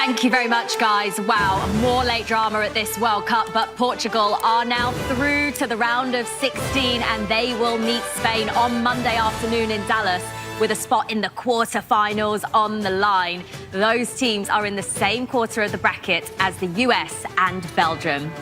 Thank you very much, guys. Wow, more late drama at this World Cup, but Portugal are now through to the round of 16 and they will meet Spain on Monday afternoon in Dallas with a spot in the quarter-finals on the line. Those teams are in the same quarter of the bracket as the US and Belgium.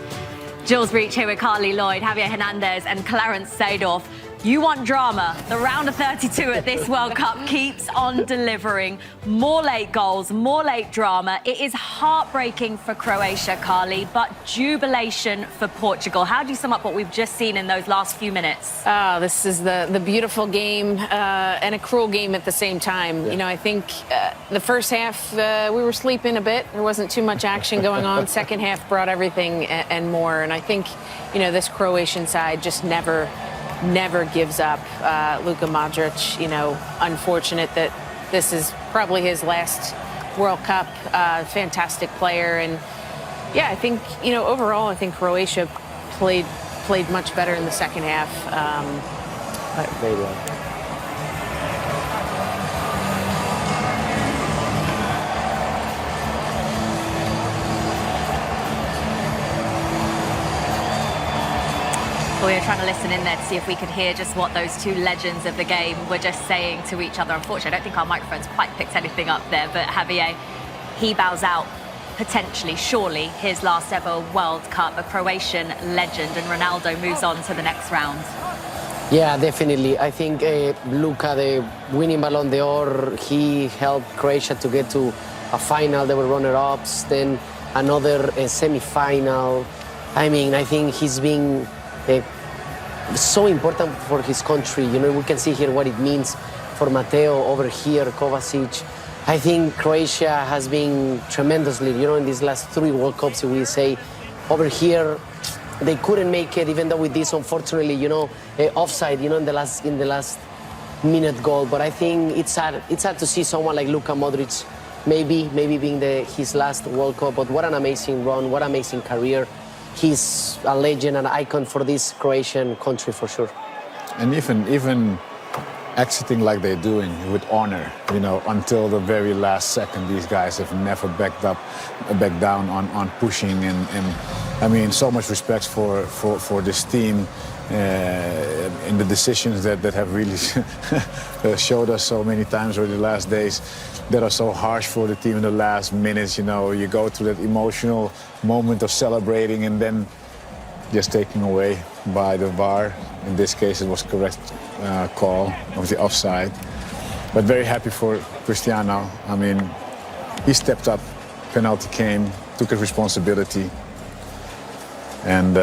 Jules Breach here with Carly Lloyd, Javier Hernandez and Clarence Seedorf. You want drama. The round of 32 at this World Cup keeps on delivering. More late goals, more late drama. It is heartbreaking for Croatia, Carly, but jubilation for Portugal. How do you sum up what we've just seen in those last few minutes? Oh, this is the beautiful game and a cruel game at the same time. Yeah. You know, I think the first half, we were sleeping a bit. There wasn't too much action going on. Second half brought everything and more. And I think, you know, this Croatian side just never gives up. Luka Modric, you know, unfortunate that this is probably his last World Cup. Fantastic player. And yeah, I think, you know, overall, I think Croatia played much better in the second half. Very well. We were trying to listen in there to see if we could hear just what those two legends of the game were just saying to each other. Unfortunately, I don't think our microphones quite picked anything up there, but Javier, he bows out potentially, surely, his last ever World Cup, a Croatian legend, and Ronaldo moves on to the next round. Yeah, definitely. I think Luka, the winning Ballon d'Or, he helped Croatia to get to a final. They were runner-ups, then another semi-final. I mean, I think he's been so important for his country. You know, we can see here what it means for Mateo over here, Kovacic. I think Croatia has been tremendously, you know, in these last 3 World Cups, we say. Over here, they couldn't make it, even though with this, unfortunately, you know, offside, you know, in the last minute goal. But I think it's sad to see someone like Luka Modric maybe being his last World Cup. But what an amazing run, what an amazing career. He's a legend, an icon for this Croatian country, for sure. And even exiting like they're doing, with honor, you know, until the very last second, these guys have never backed down on pushing. And I mean, so much respect for this team in the decisions that have really showed us so many times over the last days that are so harsh for the team in the last minutes. You know, you go through that emotional moment of celebrating and then just taken away by the VAR. In this case, it was correct call of the offside. But very happy for Cristiano. I mean, he stepped up, penalty came, took his responsibility, and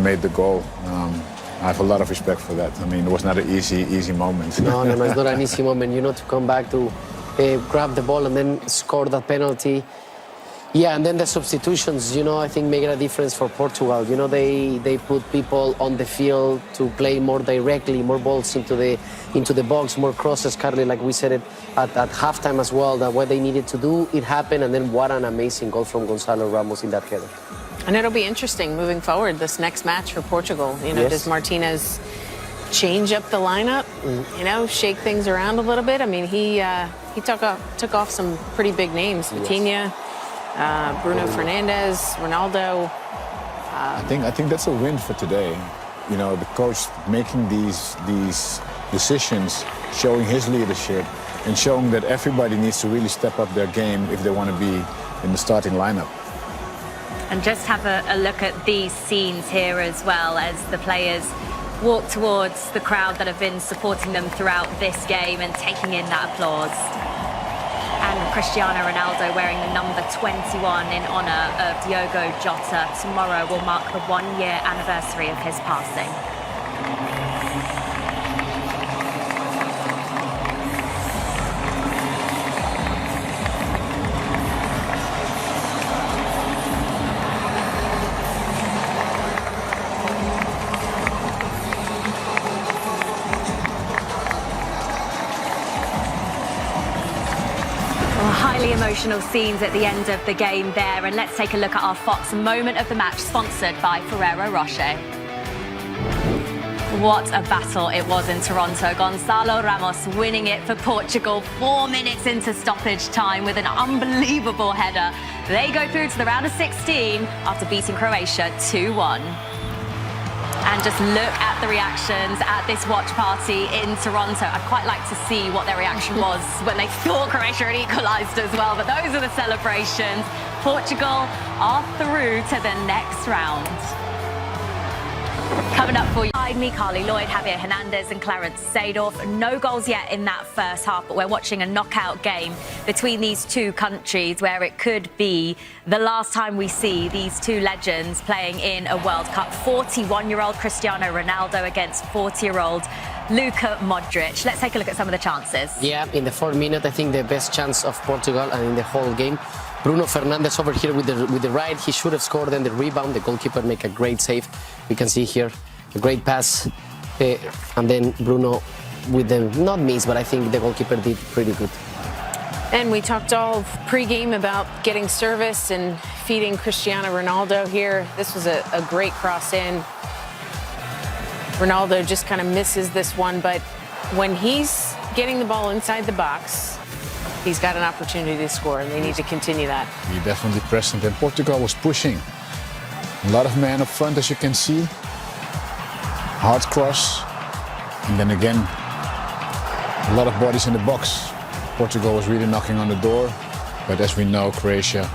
made the goal. I have a lot of respect for that. I mean, it was not an easy moment. No, it's not an easy moment, you know, to come back to grab the ball and then score that penalty. Yeah, and then the substitutions, you know, I think make a difference for Portugal. You know, they put people on the field to play more directly, more balls into the box, more crosses, Carly, like we said it at halftime as well, that what they needed to do, it happened, and then what an amazing goal from Gonzalo Ramos in that header. And it'll be interesting moving forward, this next match for Portugal. You know, yes. Does Martinez change up the lineup, you know, shake things around a little bit? I mean, he took off some pretty big names. Vitinha, Bruno Fernandes, Ronaldo. I think that's a win for today. You know, the coach making these decisions, showing his leadership, and showing that everybody needs to really step up their game if they want to be in the starting lineup. And just have a look at these scenes here as well as the players walk towards the crowd that have been supporting them throughout this game and taking in that applause. And Cristiano Ronaldo wearing the number 21 in honour of Diogo Jota. Tomorrow will mark the 1-year anniversary of his passing. Highly emotional scenes at the end of the game there, and let's take a look at our Fox moment of the match, sponsored by Ferrero Rocher. What a battle it was in Toronto. Gonçalo Ramos winning it for Portugal 4 minutes into stoppage time with an unbelievable header. They go through to the round of 16 after beating Croatia 2-1. And just look at the reactions at this watch party in Toronto. I'd quite like to see what their reaction was when they thought Croatia had equalised as well. But those are the celebrations. Portugal are through to the next round. Coming up for you, behind me, Carly Lloyd, Javier Hernandez and Clarence Seedorf. No goals yet in that first half, but we're watching a knockout game between these two countries where it could be the last time we see these two legends playing in a World Cup. 41-year-old Cristiano Ronaldo against 40-year-old Luka Modric. Let's take a look at some of the chances. Yeah, in the 4th minute, I think the best chance of Portugal and in the whole game. Bruno Fernandes over here with the right, he should have scored, then the rebound, the goalkeeper make a great save. We can see here a great pass, and then Bruno with the, not miss, but I think the goalkeeper did pretty good. And we talked all pre-game about getting service and feeding Cristiano Ronaldo here. This was a great cross in. Ronaldo just kind of misses this one, but when he's getting the ball inside the box, he's got an opportunity to score, and they need to continue that. He definitely present, and Portugal was pushing. A lot of men up front, as you can see. Hard cross, and then again, a lot of bodies in the box. Portugal was really knocking on the door, but as we know, Croatia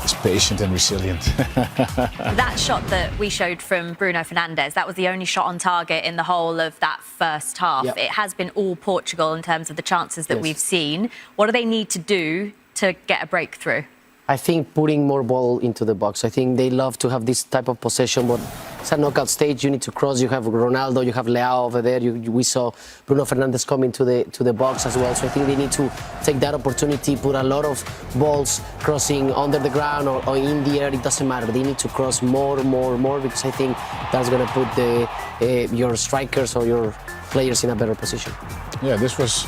is patient and resilient. That shot that we showed from Bruno Fernandes, that was the only shot on target in the whole of that first half. Yep. It has been all Portugal in terms of the chances that Yes. we've seen. What do they need to do to get a breakthrough? I think putting more ball into the box. I think they love to have this type of possession, but it's a knockout stage. You need to cross. You have Ronaldo, you have Leao over there. We saw Bruno Fernandes coming to the box as well. So I think they need to take that opportunity, put a lot of balls crossing under the ground or in the air. It doesn't matter. They need to cross more, because I think that's going to put your strikers or your players in a better position. Yeah, this was,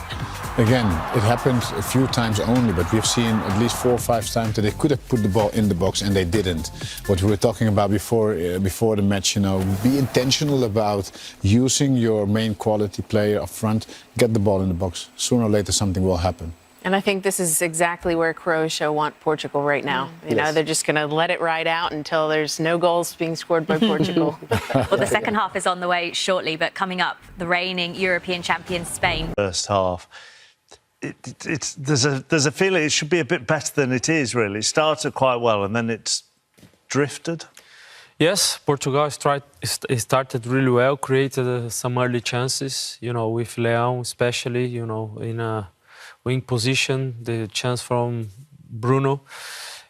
again, it happened a few times only, but we've seen at least 4 or 5 times that they could have put the ball in the box and they didn't. What we were talking about before the match, you know, be intentional about using your main quality player up front, get the ball in the box. Sooner or later, something will happen. And I think this is exactly where Croatia want Portugal right now. You know, they're just going to let it ride out until there's no goals being scored by Portugal. Well, the second half is on the way shortly, but coming up, the reigning European champion Spain. First half. There's a feeling it should be a bit better than it is, really. It started quite well and then it's drifted. Yes, Portugal started really well, created some early chances, you know, with Leão especially, you know, in a wing position, the chance from Bruno.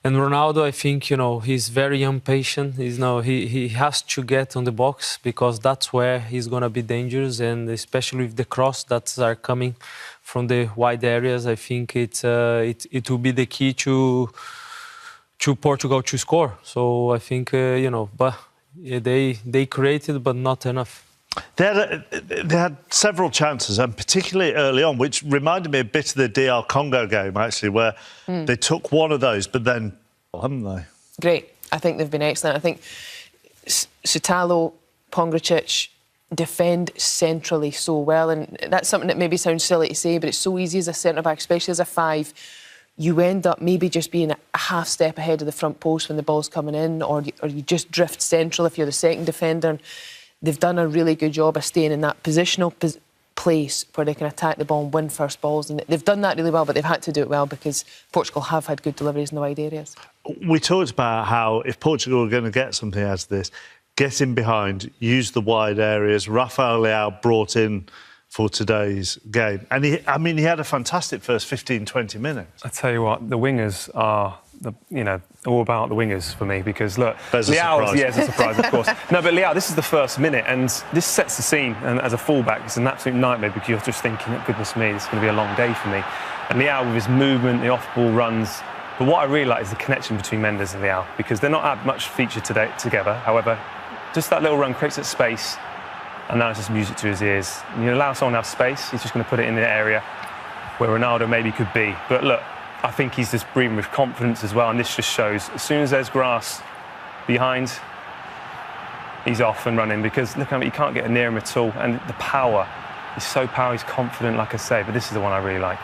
And Ronaldo, I think, you know, he's very impatient. He has to get on the box because that's where he's going to be dangerous, and especially with the cross that are coming from the wide areas, I think it will be the key to Portugal to score. So I think, you know, but they created, but not enough. They had several chances, and particularly early on, which reminded me a bit of the DR Congo game, actually, where they took one of those, but then, haven't they? Great. I think they've been excellent. I think Sutalo, Pongracic defend centrally so well, and that's something that maybe sounds silly to say, but it's so easy as a centre-back, especially as a 5. You end up maybe just being a half step ahead of the front post when the ball's coming in, or you just drift central if you're the second defender. They've done a really good job of staying in that positional place where they can attack the ball and win first balls. And they've done that really well, but they've had to do it well because Portugal have had good deliveries in the wide areas. We talked about how if Portugal are going to get something out of this, get in behind, use the wide areas. Rafael Leao brought in for today's game. And he had a fantastic first 15, 20 minutes. I tell you what, the wingers are, all about the wingers for me because, look, Leao, it's a surprise, of course. No, but Leao, this is the first minute and this sets the scene. And as a fullback, it's an absolute nightmare because you're just thinking, oh, goodness me, this is going to be a long day for me. And Leao with his movement, the off-ball runs. But what I really like is the connection between Mendes and Leao because they're not had much featured together. However, just that little run creates that space and now it's just music to his ears. And you allow someone to have space, he's just going to put it in the area where Ronaldo maybe could be. But look, I think he's just breathing with confidence as well, and this just shows as soon as there's grass behind, he's off and running, because look, I mean, you can't get near him at all. And the power, he's so powerful, he's confident, like I say, but this is the one I really like.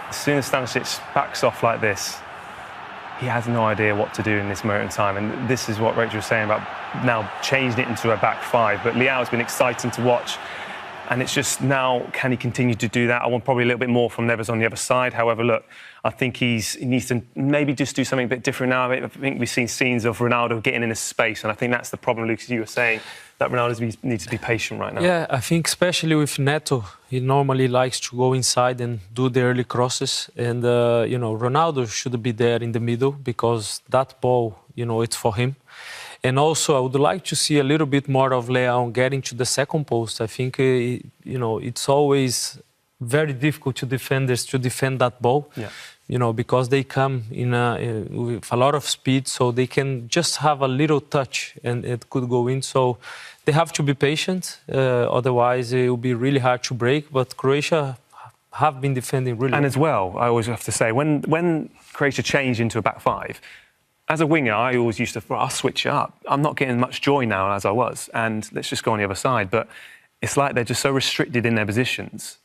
As soon as Stanisic backs off like this, he has no idea what to do in this moment in time. And this is what Rachel was saying about now changing it into a back five. But Leao has been exciting to watch. And it's just now, can he continue to do that? I want probably a little bit more from Neves on the other side. However, look, I think he needs to maybe just do something a bit different now. I think we've seen scenes of Ronaldo getting in his space, and I think that's the problem, Lucas, you were saying, that Ronaldo needs to be patient right now. Yeah, I think especially with Neto, he normally likes to go inside and do the early crosses. And, Ronaldo should be there in the middle, because that ball, it's for him. And also, I would like to see a little bit more of Leao getting to the second post. I think, it's always very difficult to defenders to defend that ball, because they come with a lot of speed, so they can just have a little touch and it could go in. So they have to be patient, otherwise it will be really hard to break. But Croatia have been defending really well. And as well, I always have to say, when Croatia changed into a back five, as a winger, I always used to, I'll switch it up. I'm not getting much joy now as I was, and let's just go on the other side. But it's like they're just so restricted in their positions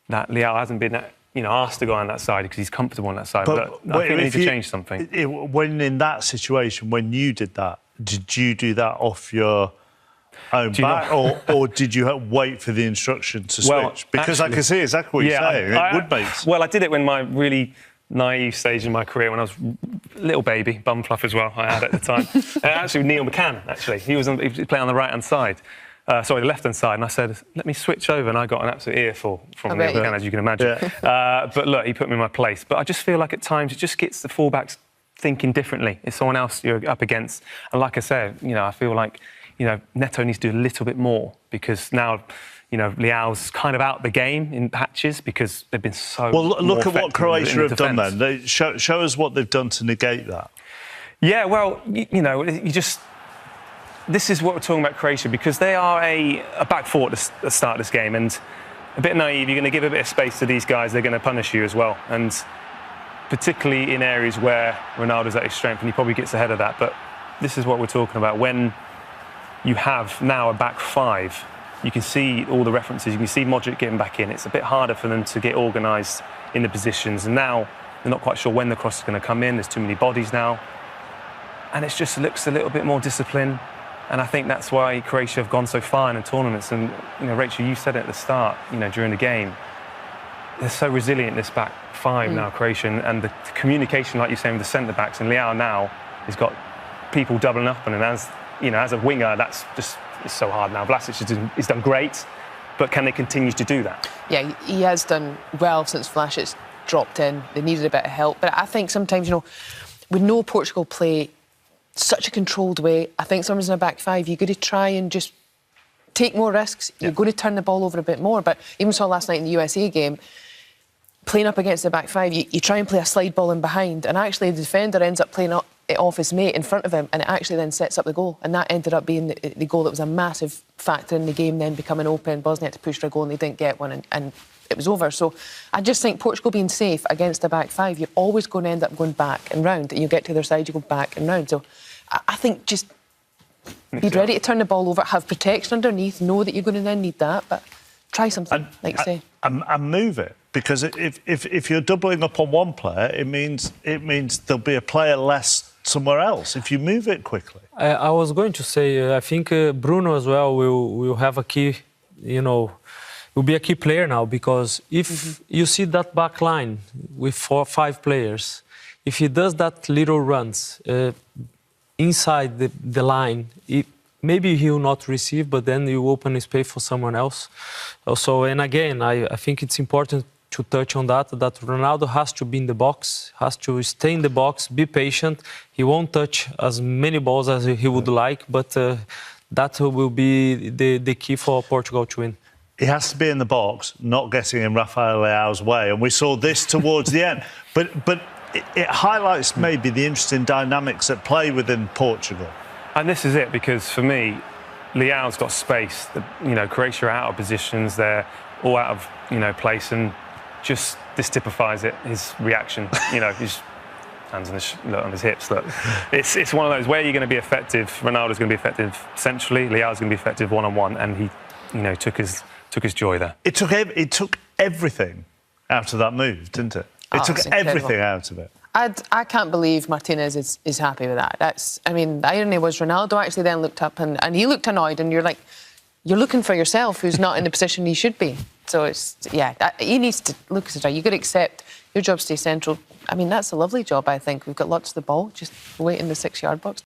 that Leao hasn't been, asked to go on that side because he's comfortable on that side. But I think they need to change something. When in that situation, when you did that, did you do that off your own back, or did you wait for the instruction to switch? Because actually, I can see exactly what you're saying. It would make. Well, I did it when my really naive stage in my career, when I was a little baby, bum fluff as well, I had at the time. Actually, Neil McCann, actually. He was playing on the right-hand side. The left-hand side. And I said, let me switch over. And I got an absolute earful from Neil McCann, as you can imagine. Yeah. But look, he put me in my place. But I just feel like at times it just gets the fullbacks thinking differently. It's someone else you're up against. And like I said, I feel like, Neto needs to do a little bit more, because now, Leao's kind of out the game in patches because they've been so. Well, look at what Croatia have done then. Show us what they've done to negate that. Yeah, well, this is what we're talking about Croatia, because they are a back four at the start of this game, and a bit naive. You're going to give a bit of space to these guys, they're going to punish you as well. And particularly in areas where Ronaldo's at his strength, and he probably gets ahead of that. But this is what we're talking about. When you have now a back five, you can see all the references. You can see Modric getting back in. It's a bit harder for them to get organised in the positions. And now they're not quite sure when the cross is going to come in. There's too many bodies now. And it just looks a little bit more disciplined. And I think that's why Croatia have gone so far in the tournaments. And, Rachel, you said it at the start, during the game. They're so resilient, this back five now, Croatia. And the communication, like you're saying, with the centre-backs. And Leao now has got people doubling up on him. As a winger, that's just... It's so hard now. Vlasic has done great, but can they continue to do that? Yeah, he has done well since Vlasic dropped in. They needed a bit of help. But I think sometimes, we know Portugal play such a controlled way. I think sometimes in a back five, you've got to try and just take more risks. You're going to turn the ball over a bit more. But even saw last night in the USA game, playing up against the back five, you try and play a slide ball in behind, and actually the defender ends up playing it off his mate in front of him, and it actually then sets up the goal. And that ended up being the goal that was a massive factor in the game, then becoming open. Bosnia had to push for a goal and they didn't get one, and it was over. So I just think Portugal being safe against the back five, you're always going to end up going back and round. And you get to their side, you go back and round. So I think just be ready to turn the ball over, have protection underneath, know that you're going to then need that, but try something, like you say. And move it. Because if you're doubling up on one player, it means there'll be a player less somewhere else if you move it quickly. I was going to say, I think Bruno as well will have a key, will be a key player now, because if you see that back line with 4 or 5 players, if he does that little runs inside the line, maybe he will not receive, but then you open a space for someone else. Also, and again, I think it's important to touch on that Ronaldo has to be in the box, has to stay in the box, be patient. He won't touch as many balls as he would like, but that will be the key for Portugal to win. He has to be in the box, not getting in Rafael Leao's way. And we saw this towards the end. But it highlights maybe the interesting dynamics at play within Portugal. And this is it, because for me, Leao's got space. Croatia are out of positions. They're all out of, place. And just this typifies it, his reaction. hands on his hips. Look, it's one of those where you're going to be effective. Ronaldo's going to be effective centrally. Leao's going to be effective one-on-one, and he, took his joy there. It took everything out of that move, didn't it? It took everything out of it. I can't believe Martinez is happy with that. The irony was Ronaldo actually then looked up and he looked annoyed, and you're like, you're looking for yourself, who's not in the position he should be. So he needs to look at it. You've got to accept your job, stay central. That's a lovely job, I think. We've got lots of the ball, just wait in the 6-yard box.